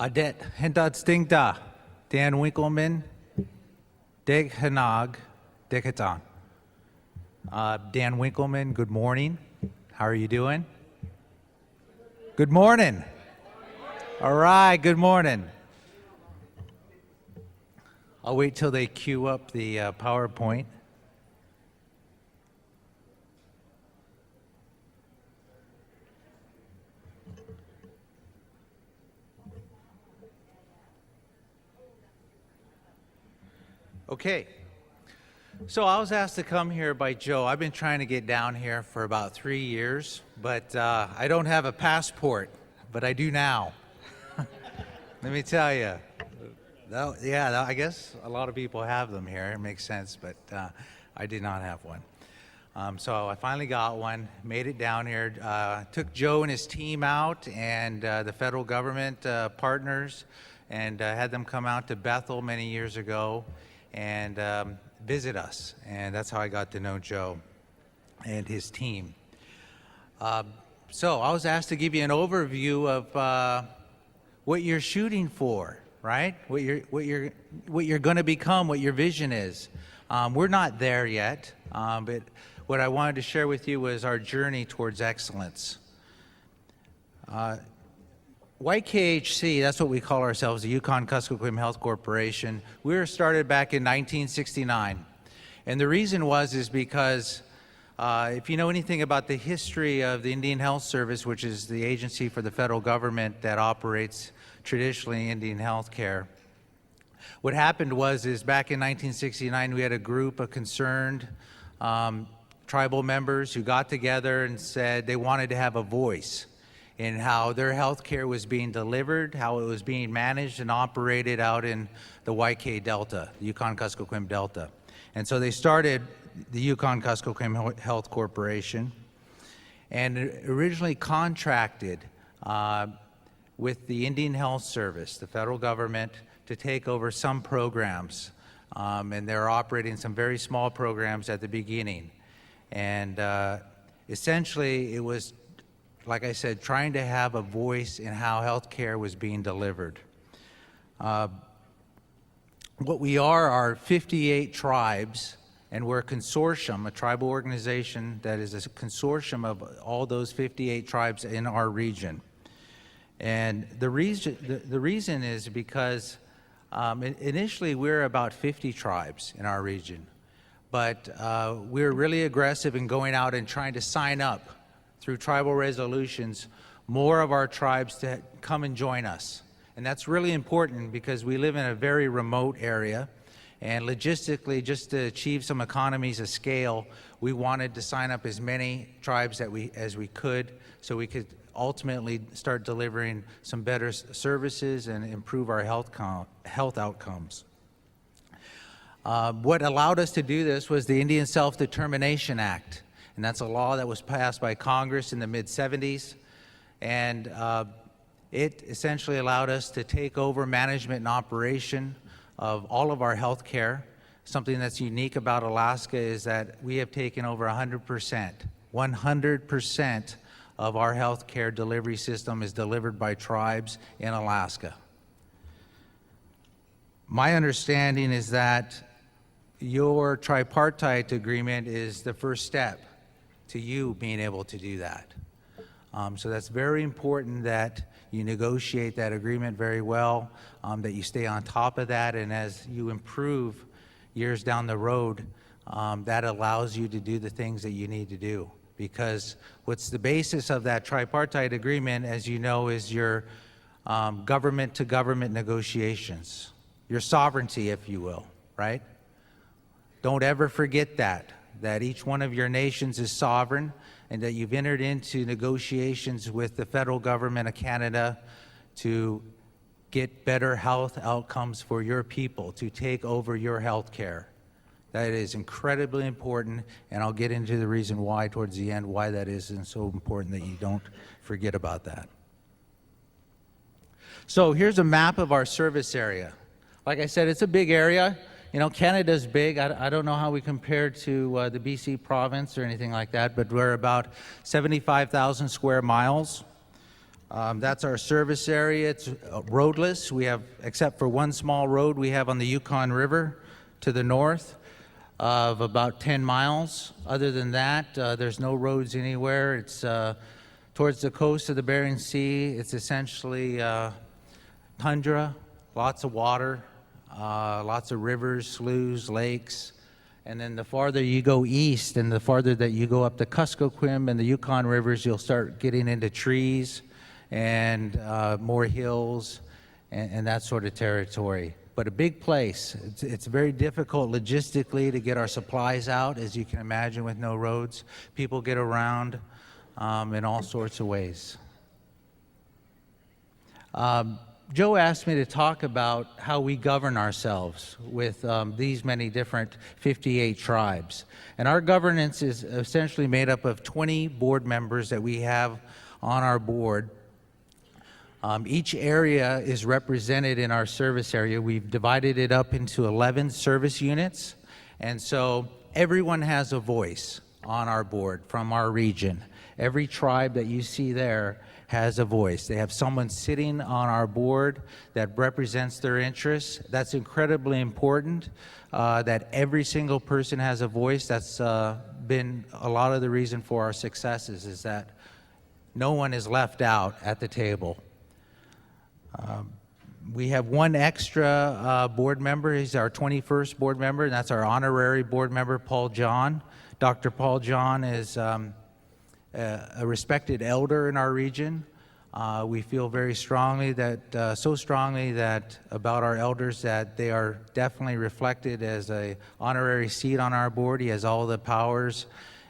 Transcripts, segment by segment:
Adet Hindad Stingda, Dan Winkelman, Deg Hanag, Dekatan. Dan Winkelman, good morning. How are you doing? Good morning. All right, good morning. I'll wait till they queue up the PowerPoint. Okay, so I was asked to come here by Joe. I've been trying to get down here for about 3 years, but I don't have a passport, but I do now. Let me tell you. I guess a lot of people have them here. It makes sense, but I did not have one. So I finally got one, made it down here, took Joe and his team out and the federal government partners and had them come out to Bethel many years ago and visit us. And that's how I got to know Joe and his team. So I was asked to give you an overview of what you're shooting for, right? What you're going to become, what your vision is. We're not there yet, but what I wanted to share with you was our journey towards excellence. YKHC, that's what we call ourselves, the Yukon-Kuskokwim Health Corporation. We were started back in 1969. And the reason is because if you know anything about the history of the Indian Health Service, which is the agency for the federal government that operates traditionally Indian health care, what happened is back in 1969, we had a group of concerned tribal members who got together and said they wanted to have a voice in how their health care was being delivered, how it was being managed and operated out in the YK Delta, the Yukon-Kuskokwim Delta. And so they started the Yukon-Kuskokwim Health Corporation and originally contracted with the Indian Health Service, the federal government, to take over some programs. And they're operating some very small programs at the beginning. And essentially, it was, like I said, trying to have a voice in how healthcare was being delivered. What we are 58 tribes, and we're a consortium, a tribal organization that is a consortium of all those 58 tribes in our region. And the reason is because initially we're about 50 tribes in our region, but we're really aggressive in going out and trying to sign up through tribal resolutions more of our tribes to come and join us. And that's really important because we live in a very remote area, and logistically, just to achieve some economies of scale, we wanted to sign up as many tribes as we could so we could ultimately start delivering some better services and improve our health outcomes. What allowed us to do this was the Indian Self-Determination Act, and that's a law that was passed by Congress in the mid-70s, and it essentially allowed us to take over management and operation of all of our health care. Something that's unique about Alaska is that we have taken over 100% of our health care delivery system is delivered by tribes in Alaska. My understanding is that your tripartite agreement is the first step to you being able to do that. So that's very important that you negotiate that agreement very well, that you stay on top of that, and as you improve years down the road, that allows you to do the things that you need to do. Because what's the basis of that tripartite agreement, as you know, is your government-to-government negotiations, your sovereignty, if you will, right? Don't ever forget that each one of your nations is sovereign and that you've entered into negotiations with the federal government of Canada to get better health outcomes for your people, to take over your health care. That is incredibly important, and I'll get into the reason why towards the end, why that is and so important that you don't forget about that. So here's a map of our service area. Like I said, it's a big area. You know, Canada's big. I don't know how we compare to the BC province or anything like that, but we're about 75,000 square miles. That's our service area. It's roadless. We have, except for one small road we have on the Yukon River to the north of about 10 miles. Other than that, there's no roads anywhere. It's towards the coast of the Bering Sea. It's essentially tundra, lots of water, lots of rivers, sloughs, lakes. And then the farther you go east and the farther that you go up the Kuskokwim and the Yukon rivers, you'll start getting into trees and more hills and that sort of territory. But a big place. It's very difficult logistically to get our supplies out, as you can imagine, with no roads. People get around in all sorts of ways. Joe asked me to talk about how we govern ourselves with these many different 58 tribes. And our governance is essentially made up of 20 board members that we have on our board. Each area is represented in our service area. We've divided it up into 11 service units. And so everyone has a voice on our board from our region. Every tribe that you see there has a voice. They have someone sitting on our board that represents their interests. That's incredibly important, that every single person has a voice. That's been a lot of the reason for our successes, is that no one is left out at the table. We have one extra board member. He's our 21st board member, and that's our honorary board member, Paul John. Dr. Paul John is a respected elder in our region. We feel very strongly that, so strongly that about our elders, that they are definitely reflected as an honorary seat on our board. He has all the powers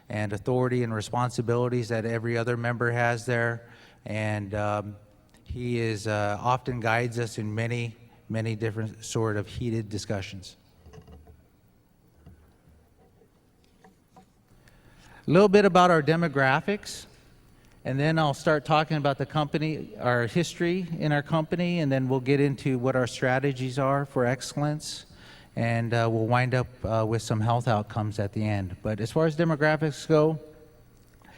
and authority and responsibilities that every other member has there. And he is often guides us in many, many different sort of heated discussions. A little bit about our demographics, and then I'll start talking about the company, our history in our company, and then we'll get into what our strategies are for excellence, and we'll wind up with some health outcomes at the end. But as far as demographics go,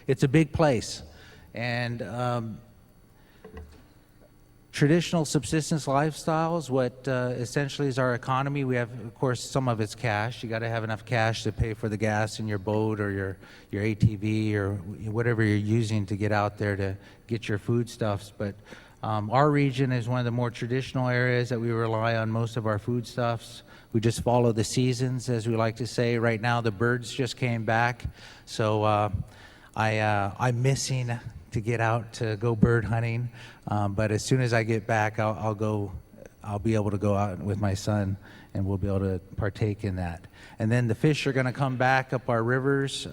it's a big place, and traditional subsistence lifestyles, what essentially is our economy. We have, of course, some of it's cash. You got to have enough cash to pay for the gas in your boat or your ATV or whatever you're using to get out there to get your foodstuffs. But our region is one of the more traditional areas that we rely on most of our foodstuffs. We just follow the seasons, as we like to say. Right now, the birds just came back, so I'm missing to get out to go bird hunting, but as soon as I get back, I'll be able to go out with my son, and we'll be able to partake in that. And then the fish are going to come back up our rivers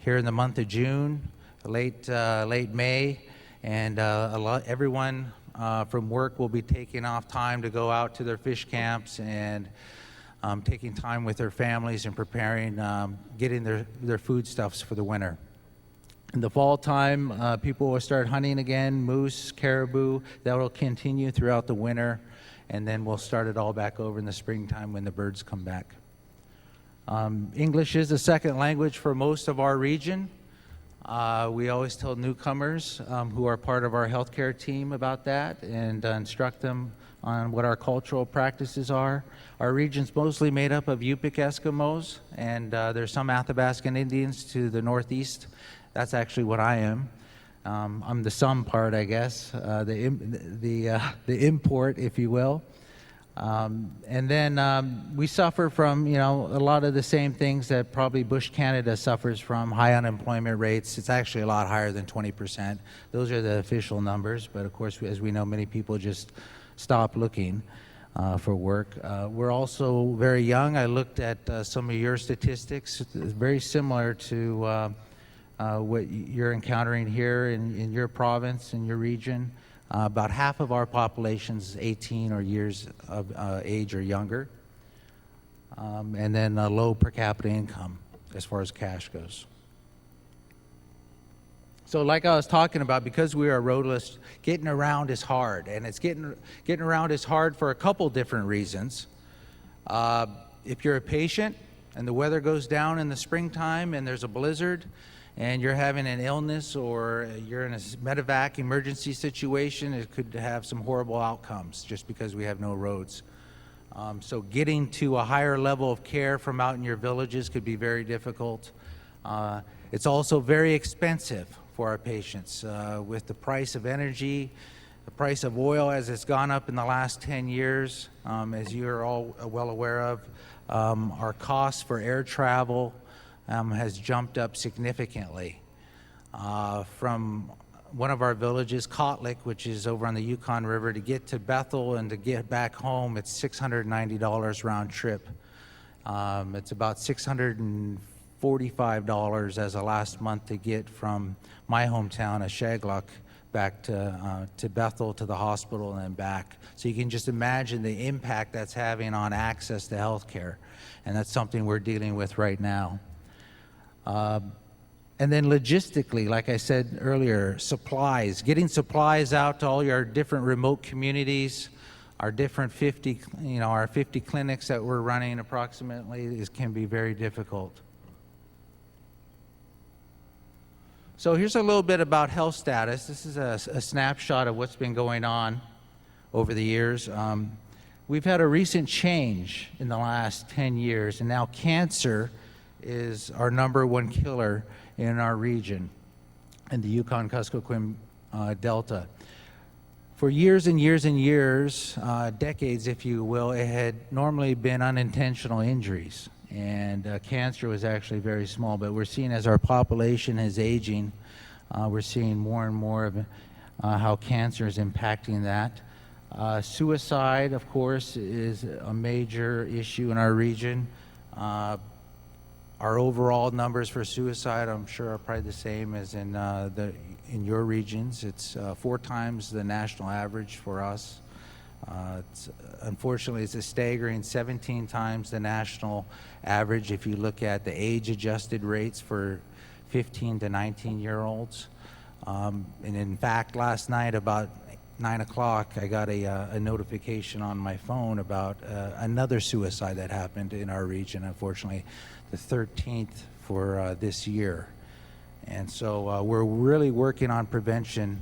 here in the month of June, late May, and everyone from work will be taking off time to go out to their fish camps and taking time with their families and preparing, getting their foodstuffs for the winter. In the fall time, people will start hunting again, moose, caribou. That will continue throughout the winter, and then we'll start it all back over in the springtime when the birds come back. English is the second language for most of our region. We always tell newcomers who are part of our healthcare team about that and instruct them on what our cultural practices are. Our region's mostly made up of Yupik Eskimos, and there's some Athabascan Indians to the northeast. That's actually what I am. I'm the some part, I guess, the import, if you will. And then we suffer from, a lot of the same things that probably Bush Canada suffers from: high unemployment rates. It's actually a lot higher than 20%. Those are the official numbers, but of course, as we know, many people just stop looking for work. We're also very young. I looked at some of your statistics, very similar to what you're encountering here in your province, in your region. About half of our population is 18 or years of age or younger. And then a low per capita income as far as cash goes. So like I was talking about, because we are roadless, getting around is hard. And it's getting around is hard for a couple different reasons. If you're a patient and the weather goes down in the springtime and there's a blizzard, and you're having an illness or you're in a medevac emergency situation, it could have some horrible outcomes just because we have no roads. So getting to a higher level of care from out in your villages could be very difficult. It's also very expensive for our patients. With the price of energy, the price of oil as it's gone up in the last 10 years, as you're all well aware of, our costs for air travel has jumped up significantly. From one of our villages, Kotlik, which is over on the Yukon River, to get to Bethel and to get back home, it's $690 round trip. It's about $645 as of last month to get from my hometown of Shagluk back to Bethel, to the hospital, and then back. So you can just imagine the impact that's having on access to health care, and that's something we're dealing with right now. And then logistically, like I said earlier, supplies, getting supplies out to all your different remote communities, our different 50, our 50 clinics that we're running approximately, can be very difficult. So here's a little bit about health status. This is a snapshot of what's been going on over the years. We've had a recent change in the last 10 years, and now cancer is our #1 killer in our region, in the Yukon-Kuskokwim Delta. For years and years and years, decades if you will, it had normally been unintentional injuries, and cancer was actually very small. But we're seeing, as our population is aging, we're seeing more and more of how cancer is impacting that. Suicide, of course, is a major issue in our region. Our overall numbers for suicide, I'm sure, are probably the same as in your regions. It's 4 times the national average for us. Unfortunately, it's a staggering 17 times the national average if you look at the age-adjusted rates for 15 to 19-year-olds. And in fact, last night about 9 o'clock, I got a notification on my phone about another suicide that happened in our region, unfortunately, the 13th for this year. And so we're really working on prevention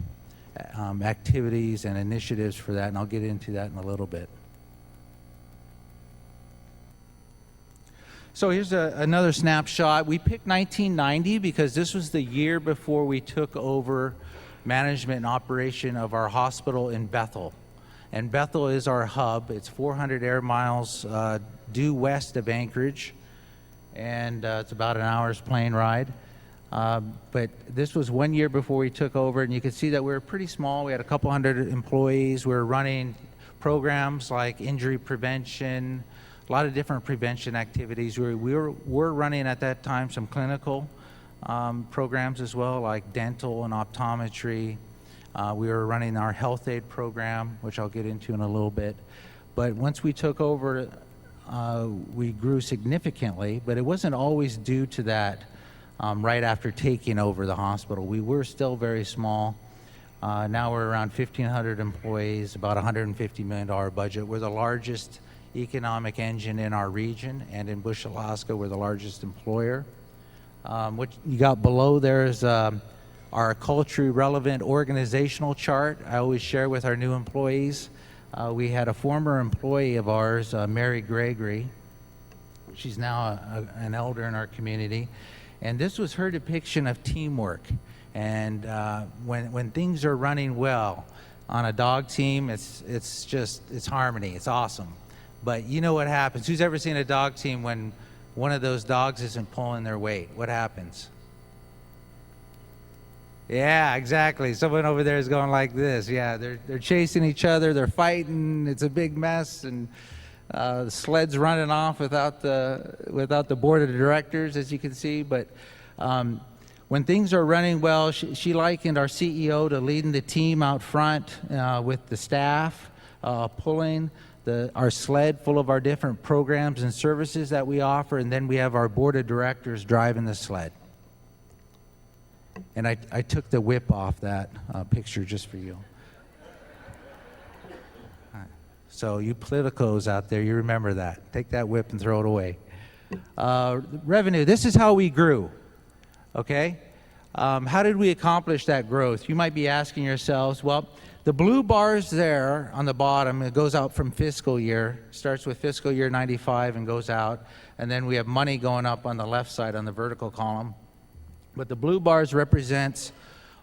activities and initiatives for that, and I'll get into that in a little bit. So here's another snapshot. We picked 1990 because this was the year before we took over management and operation of our hospital in Bethel. And Bethel is our hub. It's 400 air miles due west of Anchorage, and it's about an hour's plane ride. But this was 1 year before we took over, and you can see that we were pretty small. We had a couple hundred employees. We were running programs like injury prevention, a lot of different prevention activities. We were running at that time some clinical programs as well, like dental and optometry. We were running our health aid program, which I'll get into in a little bit. But once we took over, we grew significantly, but it wasn't always due to that. Right after taking over the hospital, we were still very small. Now we're around 1,500 employees, about $150 million budget. We're the largest economic engine in our region, and in Bush, Alaska, we're the largest employer. What you got below there is our culturally relevant organizational chart. I always share with our new employees. We had a former employee of ours, Mary Gregory. She's now an elder in our community. And this was her depiction of teamwork. And when things are running well on a dog team, it's harmony. It's awesome. But you know what happens? Who's ever seen a dog team when one of those dogs isn't pulling their weight? What happens? Yeah, exactly. Someone over there is going like this. Yeah, they're chasing each other. They're fighting. It's a big mess, and the sled's running off without the board of directors, as you can see. But when things are running well, she likened our CEO to leading the team out front with the staff, pulling our sled full of our different programs and services that we offer, and then we have our board of directors driving the sled. And I took the whip off that picture just for you. So you politicos out there, you remember that. Take that whip and throw it away. Revenue, this is how we grew, okay? How did we accomplish that growth? You might be asking yourselves, well, the blue bars there on the bottom, it goes out from fiscal year, starts with fiscal year 95 and goes out, and then we have money going up on the left side on the vertical column. But the blue bars represents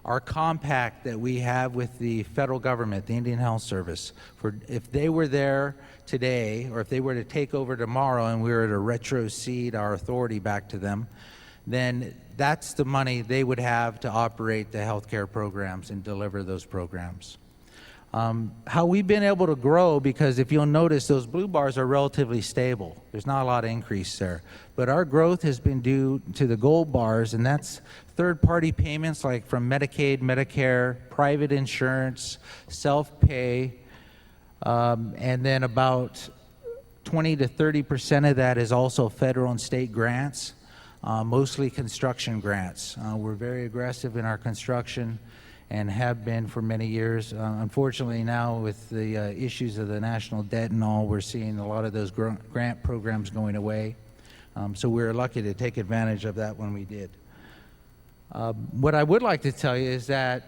our compact that we have with the federal government, the Indian Health Service. For if they were there today, or if they were to take over tomorrow and we were to retrocede our authority back to them, then that's the money they would have to operate the healthcare programs and deliver those programs. How we've been able to grow, because if you'll notice, those blue bars are relatively stable. There's not a lot of increase there. But our growth has been due to the gold bars, and that's third-party payments like from Medicaid, Medicare, private insurance, self-pay, and then about 20 to 30% of that is also federal and state grants, mostly construction grants. We're very aggressive in our construction and have been for many years. Unfortunately now with the issues of the national debt and all, we're seeing a lot of those grant programs going away. So we were lucky to take advantage of that when we did. What I would like to tell you is that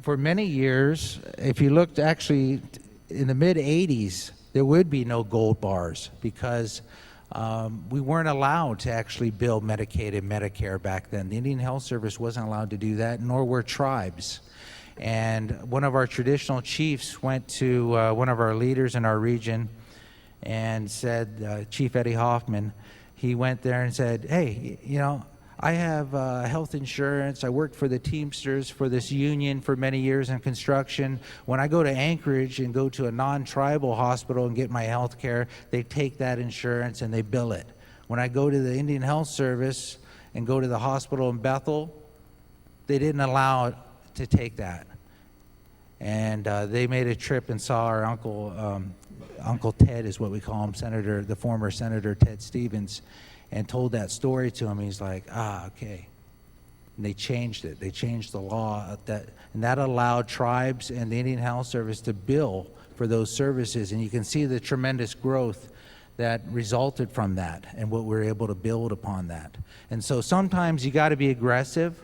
for many years, if you looked actually in the mid-'80s, there would be no gold bars because we weren't allowed to actually bill Medicaid and Medicare back then. The Indian Health Service wasn't allowed to do that, nor were tribes. And one of our traditional chiefs went to one of our leaders in our region and said, Chief Eddie Hoffman, he went there and said, hey, you know, I have health insurance. I worked for the Teamsters for this union for many years in construction. When I go to Anchorage and go to a non-tribal hospital and get my health care, they take that insurance and they bill it. When I go to the Indian Health Service and go to the hospital in Bethel, they didn't allow it to take that. And they made a trip and saw our Uncle Ted is what we call him, the former Senator Ted Stevens, and told that story to him. He's like, okay. And they changed it. They changed the law, and that allowed tribes and the Indian Health Service to bill for those services. And you can see the tremendous growth that resulted from that and what we're able to build upon that. And so sometimes you got to be aggressive.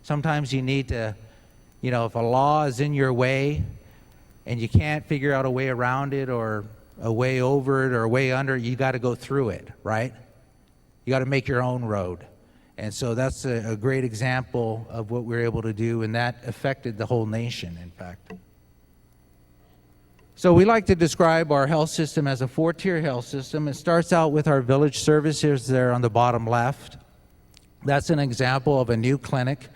Sometimes you need to, you know, if a law is in your way and you can't figure out a way around it or a way over it or a way under it, you got to go through it, right? You got to make your own road. And so that's a great example of what we're able to do, and that affected the whole nation, in fact. So we like to describe our health system as a 4-tier health system. It starts out with our village services there on the bottom left. That's an example of a new clinic.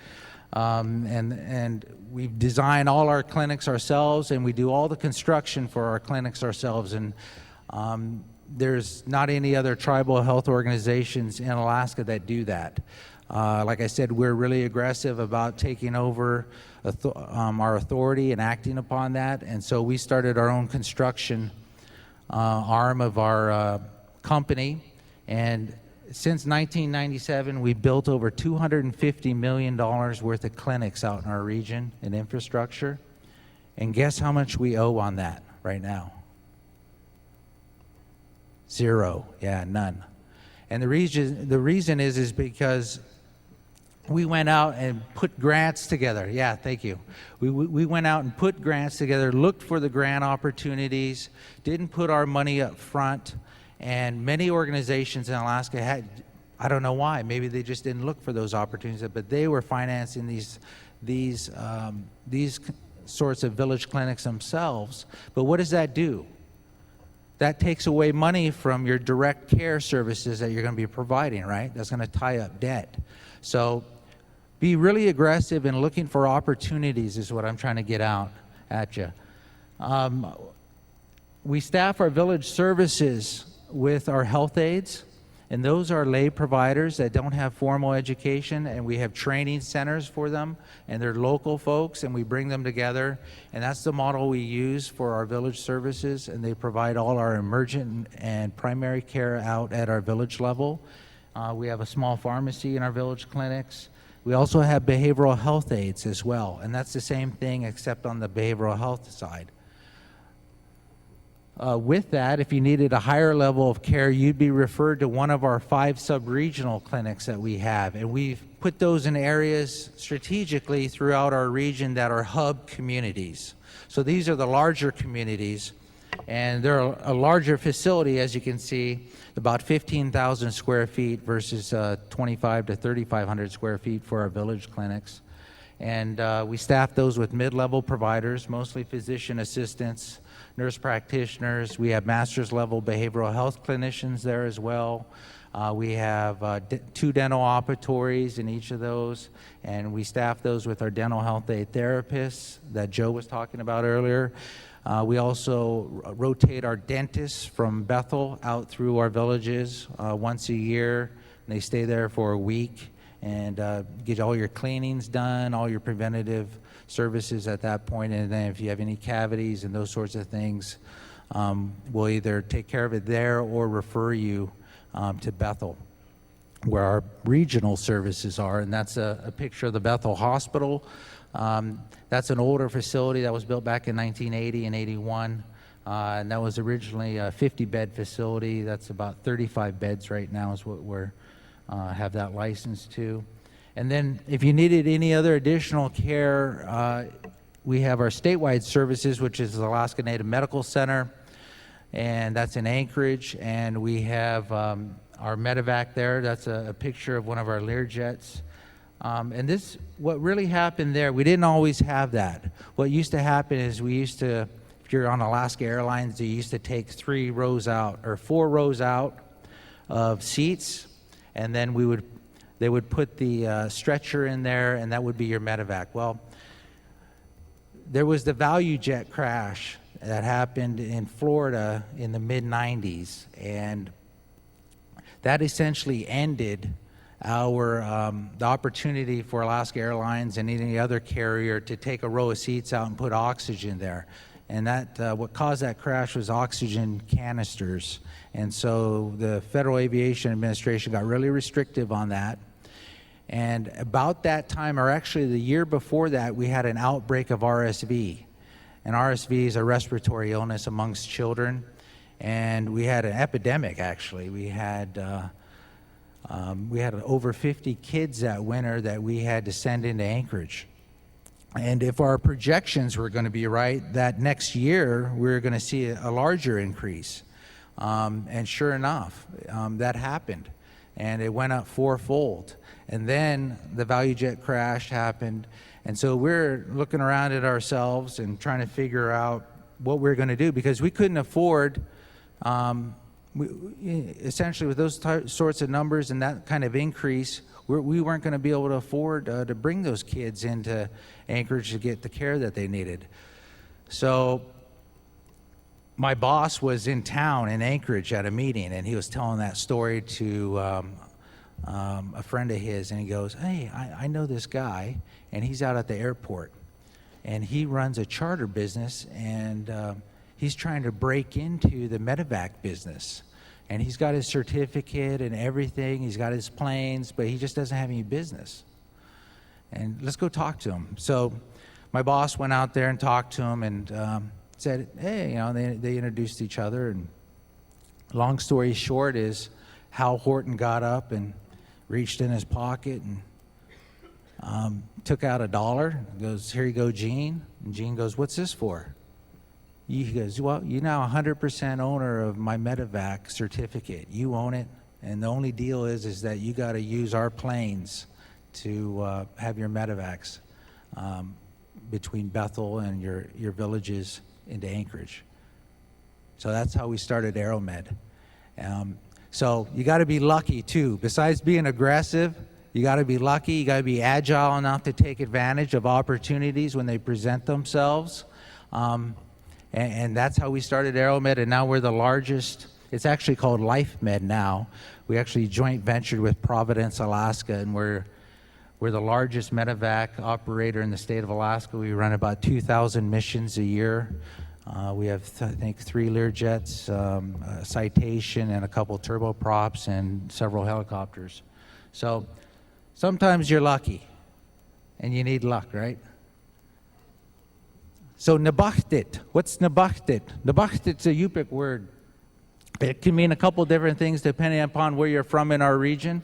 And we design all our clinics ourselves, and we do all the construction for our clinics ourselves. And there's not any other tribal health organizations in Alaska that do that. Like I said, we're really aggressive about taking over our authority and acting upon that. And so we started our own construction arm of our company. And since 1997, we built over $250 million worth of clinics out in our region and infrastructure. And guess how much we owe on that right now? Zero. Yeah, none. And the reason is because we went out and put grants together. Yeah, thank you. We went out and put grants together, looked for the grant opportunities, didn't put our money up front, and many organizations in Alaska had, I don't know why, maybe they just didn't look for those opportunities, but they were financing these sorts of village clinics themselves. But what does that do? That takes away money from your direct care services that you're going to be providing, right? That's going to tie up debt. So be really aggressive in looking for opportunities is what I'm trying to get out at you. We staff our village services with our health aides, and those are lay providers that don't have formal education, and we have training centers for them, and they're local folks, and we bring them together, and that's the model we use for our village services, and they provide all our emergent and primary care out at our village level. We have a small pharmacy in our village clinics. We also have behavioral health aides as well, and that's the same thing except on the behavioral health side. with that, if you needed a higher level of care, you'd be referred to one of our 5 sub-regional clinics that we have. And we've put those in areas strategically throughout our region that are hub communities. So these are the larger communities, and they're a larger facility, as you can see, about 15,000 square feet versus 25 to 3,500 square feet for our village clinics. And we staff those with mid-level providers, mostly physician assistants, nurse practitioners. We have master's level behavioral health clinicians there as well. We have 2 dental operatories in each of those, and we staff those with our dental health aid therapists that Joe was talking about earlier. We also rotate our dentists from Bethel out through our villages once a year. And they stay there for a week and get all your cleanings done, all your preventative services at that point. And then if you have any cavities and those sorts of things, we'll either take care of it there or refer you to Bethel, where our regional services are. And that's a picture of the Bethel Hospital. That's an older facility that was built back in 1980 and 81. And that was originally a 50-bed facility. That's about 35 beds right now is what we're have that license to. And then if you needed any other additional care, we have our statewide services, which is the Alaska Native Medical Center, and that's in Anchorage. And we have our medevac there. That's a picture of one of our Learjets. And this, what really happened there, we didn't always have that. What used to happen is we used to, if you're on Alaska Airlines, they used to take 3 rows out or 4 rows out of seats, and then they would put the stretcher in there, and that would be your medevac. Well, there was the ValueJet crash that happened in Florida in the mid-90s, and that essentially ended our the opportunity for Alaska Airlines and any other carrier to take a row of seats out and put oxygen there. And that what caused that crash was oxygen canisters. And so the Federal Aviation Administration got really restrictive on that. And about that time, or actually the year before that, we had an outbreak of RSV. And RSV is a respiratory illness amongst children. And we had an epidemic, actually. We had over 50 kids that winter that we had to send into Anchorage. And if our projections were going to be right, that next year we were going to see a larger increase. And sure enough, that happened. And it went up 4-fold. And then the ValueJet crash happened. And so we're looking around at ourselves and trying to figure out what we're going to do, because we couldn't afford essentially with those sorts of numbers and that kind of increase, we weren't going to be able to afford to bring those kids into Anchorage to get the care that they needed. So my boss was in town in Anchorage at a meeting, and he was telling that story to a friend of his, and he goes, "Hey, I know this guy, and he's out at the airport, and he runs a charter business, and he's trying to break into the medevac business. And he's got his certificate and everything. He's got his planes, but he just doesn't have any business. And let's go talk to him." So my boss went out there and talked to him and said, "Hey," they introduced each other. And long story short is Hal Horton got up and reached in his pocket and took out $1. Goes, "Here you go, Gene." And Gene goes, "What's this for?" He goes, "Well, you're now 100% owner of my medevac certificate. You own it, and the only deal is that you got to use our planes to have your medevacs between Bethel and your villages into Anchorage." So that's how we started AeroMed. So you got to be lucky too. Besides being aggressive, you got to be lucky. You got to be agile enough to take advantage of opportunities when they present themselves. And that's how we started AeroMed, and now we're the largest. It's actually called LifeMed now. We actually joint ventured with Providence, Alaska, and we're the largest medevac operator in the state of Alaska. We run about 2,000 missions a year. We have, I think, 3 Learjets, a Citation, and a couple turboprops, and several helicopters. So sometimes you're lucky, and you need luck, right? So Nabachtit, what's Nabachtit? Nabachtit's a Yupik word. It can mean a couple different things depending upon where you're from in our region.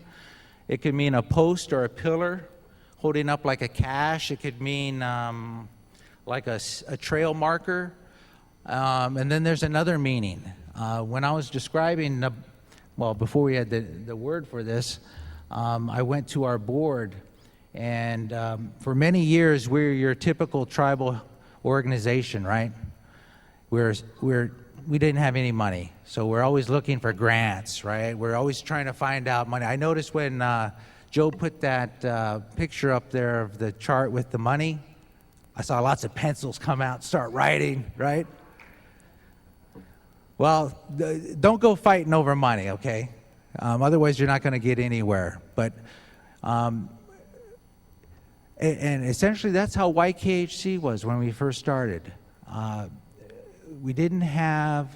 It could mean a post or a pillar holding up like a cache. It could mean like a trail marker. And then there's another meaning. When I was describing, before we had the word for this, I went to our board, and for many years we're your typical tribal organization, right? We didn't have any money, so we're always looking for grants, right? We're always trying to find out money. I noticed when Joe put that picture up there of the chart with the money, I saw lots of pencils come out and start writing, right? Well, don't go fighting over money, okay? Otherwise, you're not going to get anywhere. But, and essentially, that's how YKHC was when we first started. We didn't have,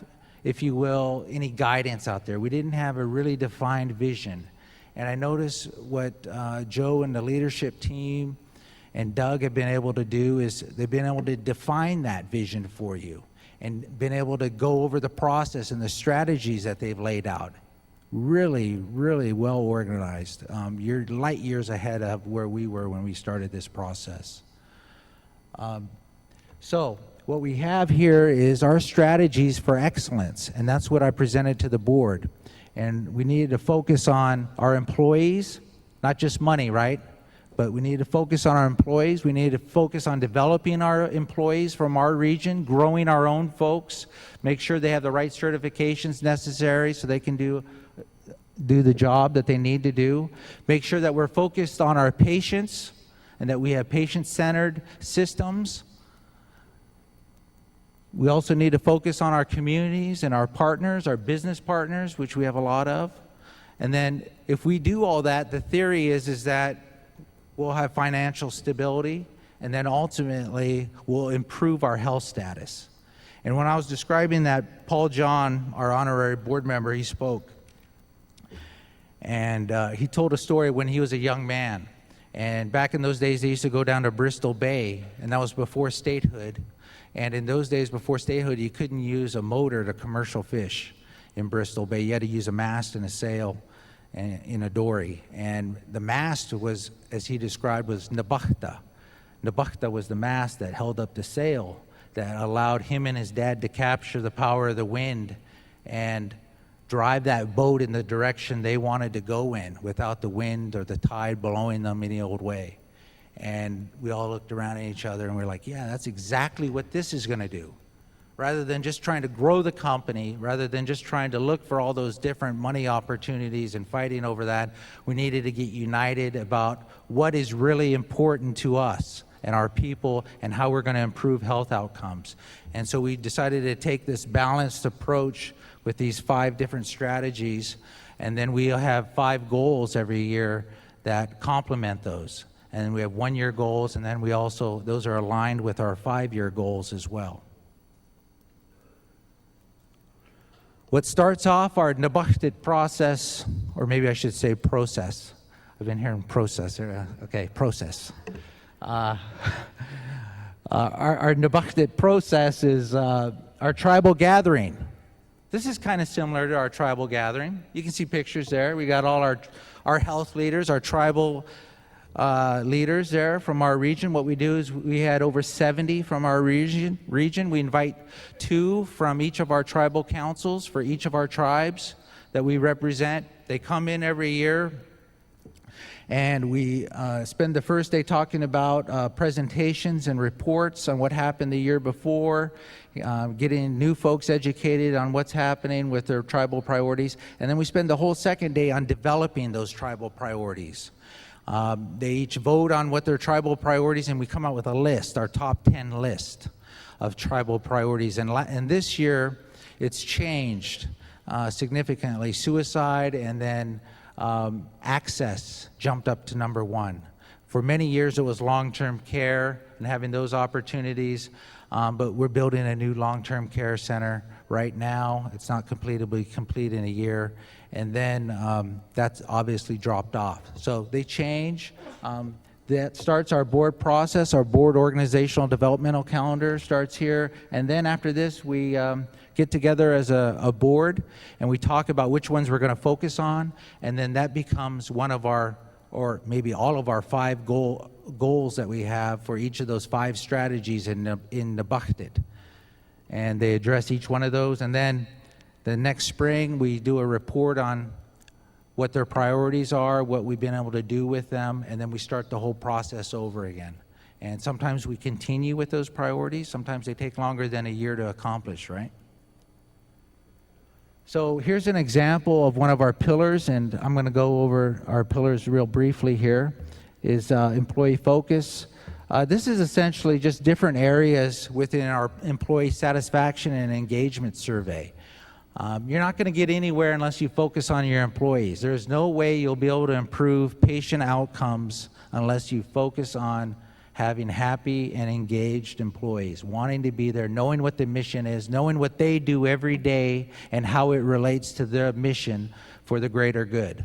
if you will, any guidance out there. We didn't have a really defined vision. And I noticed what Joe and the leadership team and Doug have been able to do is they've been able to define that vision for you and been able to go over the process and the strategies that they've laid out. Really, really well organized. You're light years ahead of where we were when we started this process. So what we have here is our strategies for excellence, and that's what I presented to the board. And we needed to focus on our employees, not just money, right? But we need to focus on our employees. We need to focus on developing our employees from our region, growing our own folks, make sure they have the right certifications necessary so they can do the job that they need to do. Make sure that we're focused on our patients and that we have patient-centered systems. We also need to focus on our communities and our partners, our business partners, which we have a lot of. And then if we do all that, the theory is that we'll have financial stability, and then ultimately we'll improve our health status. And when I was describing that, Paul John, our honorary board member, he spoke. And he told a story when he was a young man. And back in those days, they used to go down to Bristol Bay, and that was before statehood. And in those days before statehood, you couldn't use a motor to commercial fish in Bristol Bay. You had to use a mast and a sail in a dory. And the mast was, as he described, was Nabachta. Nabachta was the mast that held up the sail that allowed him and his dad to capture the power of the wind and drive that boat in the direction they wanted to go in without the wind or the tide blowing them any old way. And we all looked around at each other and we're like, yeah, that's exactly what this is going to do. Rather than just trying to grow the company, rather than just trying to look for all those different money opportunities and fighting over that, we needed to get united about what is really important to us and our people and how we're going to improve health outcomes. And so we decided to take this balanced approach with these 5 different strategies, and then we'll have 5 goals every year that complement those. And we have 1-year goals, and then we also, those are aligned with our 5-year goals as well. What starts off our Nabachtit process, or maybe I should say process. I've been hearing process. Okay, process. Our Nabachtit process is our tribal gathering. This is kind of similar to our tribal gathering. You can see pictures there. We got all our health leaders, our tribal leaders there from our region. What we do is we had over 70 from our region. We invite 2 from each of our tribal councils for each of our tribes that we represent. They come in every year, and we spend the first day talking about presentations and reports on what happened the year before, getting new folks educated on what's happening with their tribal priorities, and then we spend the whole second day on developing those tribal priorities. They each vote on what their tribal priorities, and we come out with a list, our top 10 list of tribal priorities. And this year, it's changed significantly. Suicide and then access jumped up to number 1. For many years, it was long-term care and having those opportunities, but we're building a new long-term care center right now. It's not completely complete in a year. And then that's obviously dropped off. So they change. That starts our board process. Our board organizational developmental calendar starts here. And then after this, we get together as a board and we talk about which ones we're going to focus on. And then that becomes one of our, or maybe all of our 5 goals that we have for each of those 5 strategies in Nebuchadnezzar. And they address each one of those. And then the next spring, we do a report on what their priorities are, what we've been able to do with them, and then we start the whole process over again. And sometimes we continue with those priorities. Sometimes they take longer than a year to accomplish, right? So here's an example of one of our pillars, and I'm going to go over our pillars real briefly here, is employee focus. This is essentially just different areas within our employee satisfaction and engagement survey. You're not going to get anywhere unless you focus on your employees. There's no way you'll be able to improve patient outcomes unless you focus on having happy and engaged employees, wanting to be there, knowing what the mission is, knowing what they do every day and how it relates to their mission for the greater good.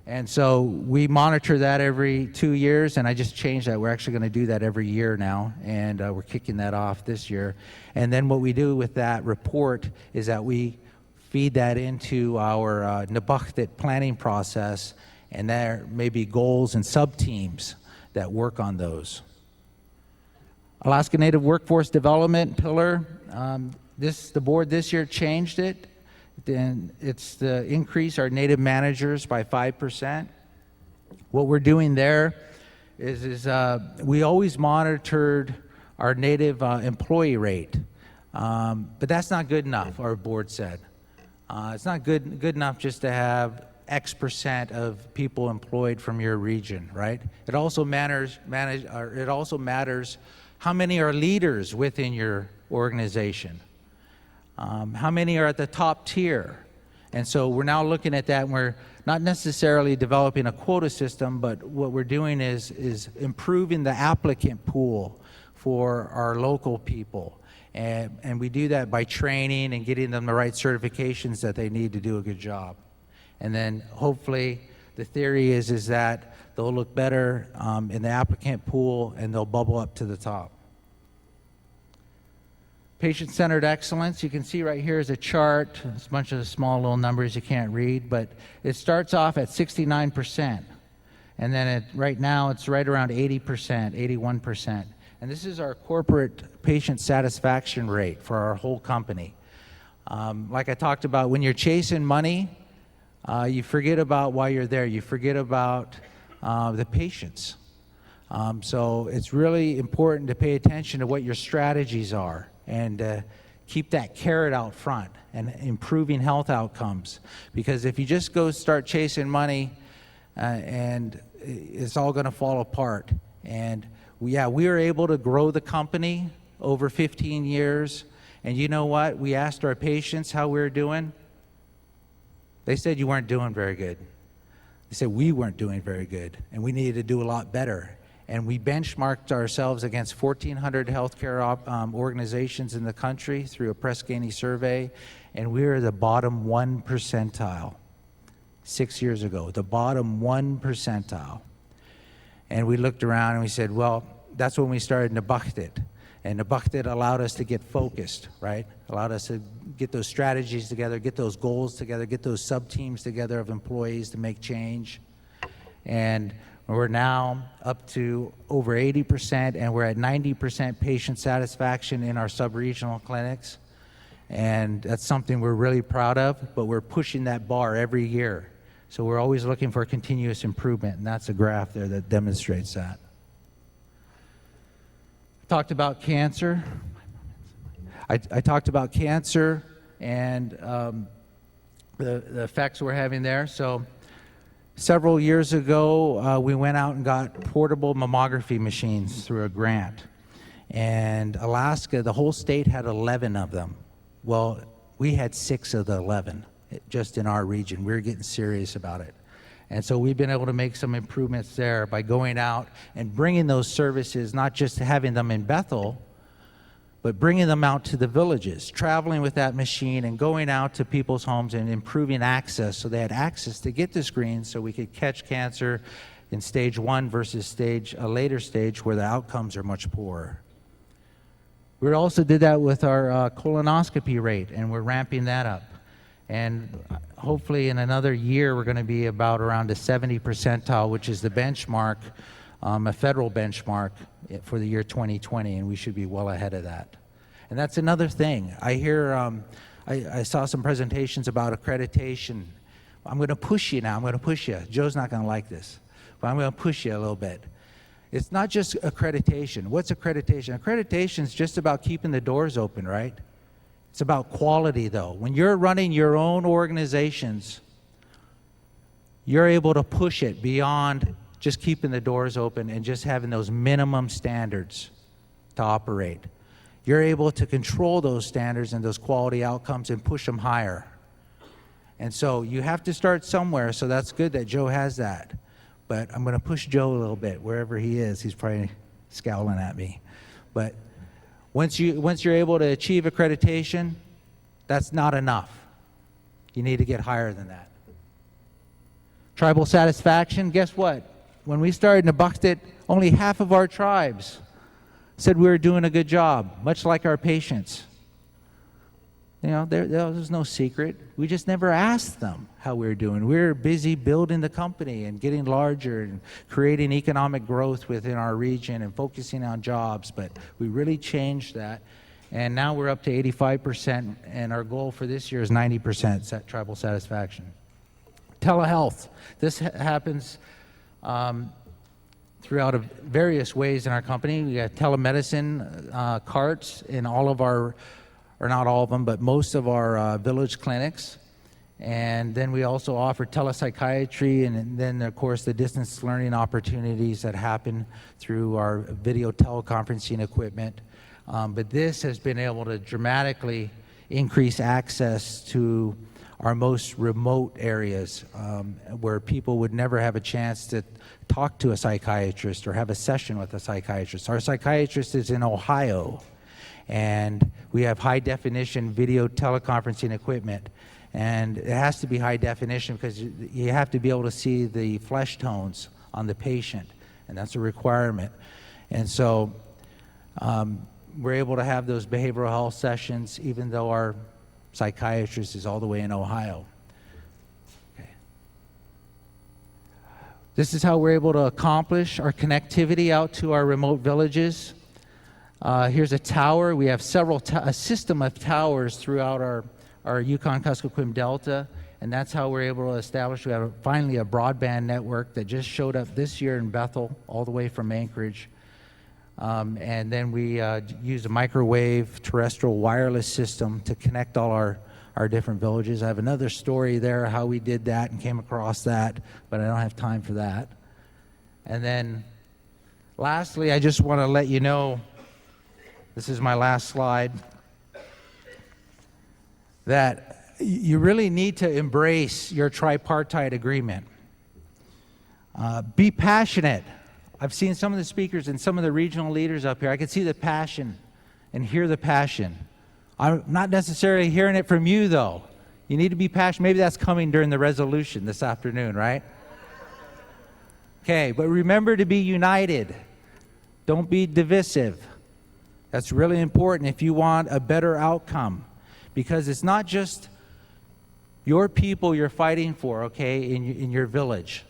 And so we monitor that every 2 years, and I just changed that. We're actually going to do that every year now, and we're kicking that off this year. And then what we do with that report is that we feed that into our Nebuchadnezzar planning process, and there may be goals and sub-teams that work on those. Alaska Native Workforce Development pillar, the board this year changed it. Then it's to increase our Native managers by 5%. What we're doing there is we always monitored our Native employee rate, but that's not good enough, our board said. It's not good enough just to have X percent of people employed from your region, right? It also matters how many are leaders within your organization. How many are at the top tier? And so we're now looking at that, and we're not necessarily developing a quota system, but what we're doing is improving the applicant pool for our local people. And we do that by training and getting them the right certifications that they need to do a good job. And then hopefully the theory is that they'll look better in the applicant pool and they'll bubble up to the top. Patient-centered excellence, you can see right here is a chart. It's a bunch of small little numbers you can't read, but it starts off at 69%. And then right now it's right around 80%, 81%. And this is our corporate patient satisfaction rate for our whole company. Like I talked about, when you're chasing money, you forget about why you're there. You forget about the patients. So it's really important to pay attention to what your strategies are and keep that carrot out front and improving health outcomes. Because if you just go start chasing money, and it's all going to fall apart. And we were able to grow the company over 15 years. And you know what? We asked our patients how we were doing. They said you weren't doing very good. They said we weren't doing very good, and we needed to do a lot better. And we benchmarked ourselves against 1,400 healthcare organizations in the country through a Press Ganey survey, and we were the bottom 1 percentile 6 years ago, the bottom 1 percentile. And we looked around and we said, well, that's when we started Nebuchadnezzar. And Nebuchadnezzar allowed us to get focused, right? Allowed us to get those strategies together, get those goals together, get those sub-teams together of employees to make change. And we're now up to over 80%, and we're at 90% patient satisfaction in our sub-regional clinics. And that's something we're really proud of, but we're pushing that bar every year. So we're always looking for continuous improvement, and that's a graph there that demonstrates that. Talked about cancer. I talked about cancer and the effects we're having there. So several years ago, we went out and got portable mammography machines through a grant. And Alaska, the whole state had 11 of them. Well, we had 6 of the 11 just in our region. We were getting serious about it. And so we've been able to make some improvements there by going out and bringing those services, not just having them in Bethel, but bringing them out to the villages, traveling with that machine and going out to people's homes and improving access so they had access to get the screens so we could catch cancer, in stage 1 versus a later stage where the outcomes are much poorer. We also did that with our colonoscopy rate, and we're ramping that up. And hopefully in another year, we're going to be about around the 70 percentile, which is the benchmark, a federal benchmark for the year 2020, and we should be well ahead of that. And that's another thing. I hear, I saw some presentations about accreditation. I'm going to push you now. I'm going to push you. Joe's not going to like this, but I'm going to push you a little bit. It's not just accreditation. What's accreditation? Accreditation is just about keeping the doors open, right? It's about quality, though. When you're running your own organizations, you're able to push it beyond just keeping the doors open and just having those minimum standards to operate. You're able to control those standards and those quality outcomes and push them higher. And so you have to start somewhere, so that's good that Joe has that. But I'm going to push Joe a little bit, wherever he is. He's probably scowling at me. But once you're able to achieve accreditation, that's not enough. You need to get higher than that. Tribal satisfaction, guess what? When we started in Nebuchadnezzar, only half of our tribes said we were doing a good job, much like our patients. You know, there was no secret. We just never asked them how we were doing. We were busy building the company and getting larger and creating economic growth within our region and focusing on jobs, but we really changed that. And now we're up to 85%, and our goal for this year is 90% tribal satisfaction. Telehealth. This happens throughout various ways in our company. We got telemedicine carts in all of our, or not all of them, but most of our village clinics. And then we also offer telepsychiatry, and then of course the distance learning opportunities that happen through our video teleconferencing equipment. But this has been able to dramatically increase access to our most remote areas where people would never have a chance to talk to a psychiatrist or have a session with a psychiatrist. Our psychiatrist is in Ohio, and we have high definition video teleconferencing equipment. And it has to be high definition because you have to be able to see the flesh tones on the patient, and that's a requirement. And so we're able to have those behavioral health sessions even though our psychiatrist is all the way in Ohio. Okay. This is how we're able to accomplish our connectivity out to our remote villages. Here's a tower. We have a system of towers throughout our Yukon-Kuskokwim Delta, and that's how we're able to establish. We have finally a broadband network that just showed up this year in Bethel, all the way from Anchorage. And then we use a microwave terrestrial wireless system to connect all our different villages. I have another story there how we did that and came across that, but I don't have time for that. And then lastly, I just want to let you know, this is my last slide, that you really need to embrace your tripartite agreement. Be passionate. I've seen some of the speakers and some of the regional leaders up here. I can see the passion and hear the passion. I'm not necessarily hearing it from you, though. You need to be passionate. Maybe that's coming during the resolution this afternoon, right? Okay, but remember to be united. Don't be divisive. That's really important if you want a better outcome, because it's not just your people you're fighting for, okay, in your village.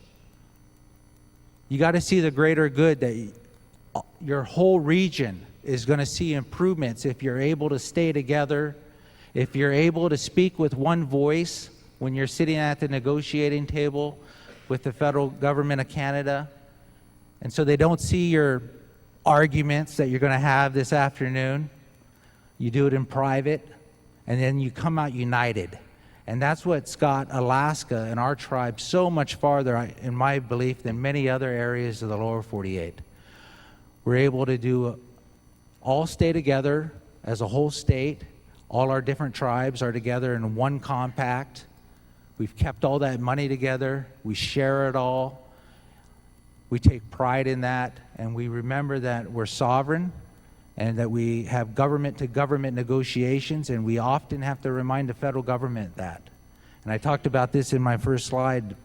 You got to see the greater good that your whole region is going to see improvements if you're able to stay together, if you're able to speak with one voice when you're sitting at the negotiating table with the federal government of Canada. And so they don't see your arguments that you're going to have this afternoon. You do it in private, and then you come out united. And that's what's got Alaska and our tribe so much farther, in my belief, than many other areas of the lower 48. We're able to all stay together as a whole state. All our different tribes are together in one compact. We've kept all that money together. We share it all. We take pride in that, and we remember that we're sovereign and that we have government-to-government negotiations, and we often have to remind the federal government that. And I talked about this in my first slide.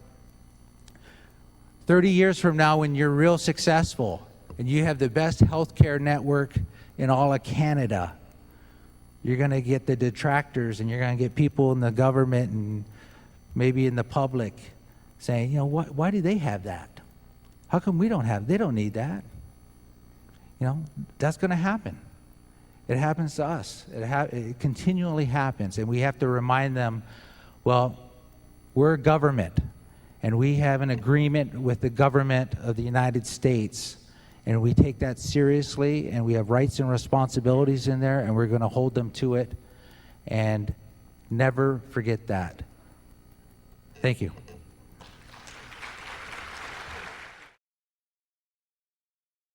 30 years from now, when you're real successful and you have the best healthcare network in all of Canada, you're going to get the detractors and you're going to get people in the government and maybe in the public saying, you know, why do they have that? How come we don't have, they don't need that? You know, that's going to happen. It happens to us. It continually happens, and we have to remind them, well, we're a government, and we have an agreement with the government of the United States, and we take that seriously, and we have rights and responsibilities in there, and we're going to hold them to it, and never forget that. Thank you.